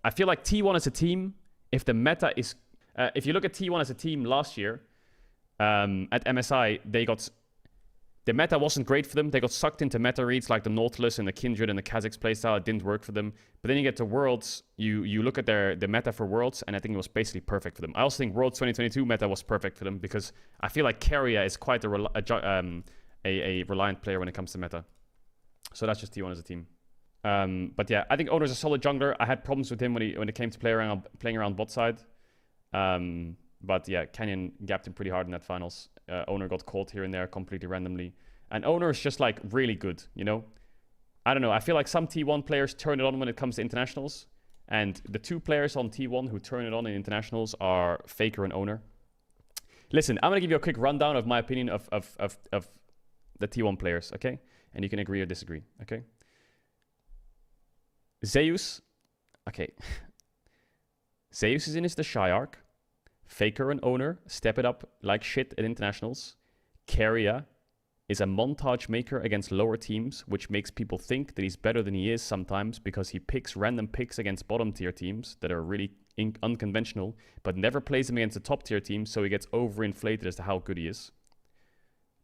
I feel like T1 as a team, if the meta is... if you look at T1 as a team last year, at MSI, the meta wasn't great for them. They got sucked into meta reads like the Nautilus and the Kindred and the Kha'Zix playstyle. It didn't work for them. But then you get to Worlds, you look at the meta for Worlds, and I think it was basically perfect for them. I also think Worlds 2022 meta was perfect for them because I feel like Keria is quite a reliant player when it comes to meta. So that's just T1 as a team. But yeah, I think Owner's a solid jungler. I had problems with him when it came to playing around bot side. But yeah, Canyon gapped him pretty hard in that finals. Owner got caught here and there completely randomly. And Owner is just like really good, you know? I don't know. I feel like some T1 players turn it on when it comes to internationals. And the two players on T1 who turn it on in internationals are Faker and Owner. Listen, I'm going to give you a quick rundown of my opinion of the T1 players, okay? And you can agree or disagree, okay? Zeus. Okay. Zeus is in his the Shy arc. Faker and Owner step it up like shit at internationals. Keria is a montage maker against lower teams, which makes people think that he's better than he is sometimes because he picks random picks against bottom tier teams that are really unconventional, but never plays them against the top tier teams, so he gets overinflated as to how good he is.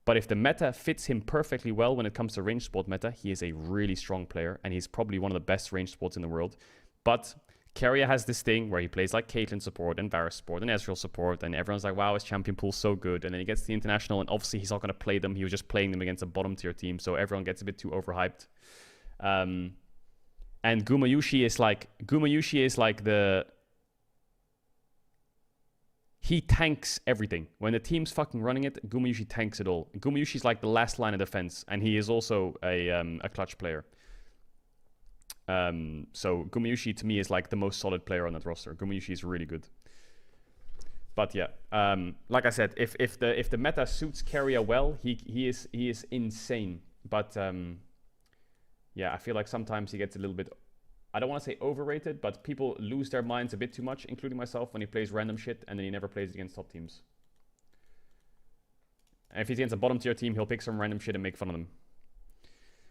But if the meta fits him perfectly well when it comes to range support meta, he is a really strong player, and he's probably one of the best range supports in the world. But Keria has this thing where he plays like Caitlyn support and Varus support and Ezreal support, and everyone's like, wow, his champion pool's so good. And then he gets to the international, and obviously he's not going to play them. He was just playing them against a bottom tier team, so everyone gets a bit too overhyped. And Gumayushi is like the... He tanks everything. When the team's fucking running it, Gumayushi tanks it all. Gumayushi's like the last line of defense, and he is also a clutch player. So Gumayushi to me is like the most solid player on that roster. Gumayushi is really good. But yeah, like I said, if the meta suits Keria well, he is insane. But yeah, I feel like sometimes he gets a little bit, I don't want to say overrated, but people lose their minds a bit too much, including myself, when he plays random shit and then he never plays against top teams. And if he's against a bottom tier team, he'll pick some random shit and make fun of them.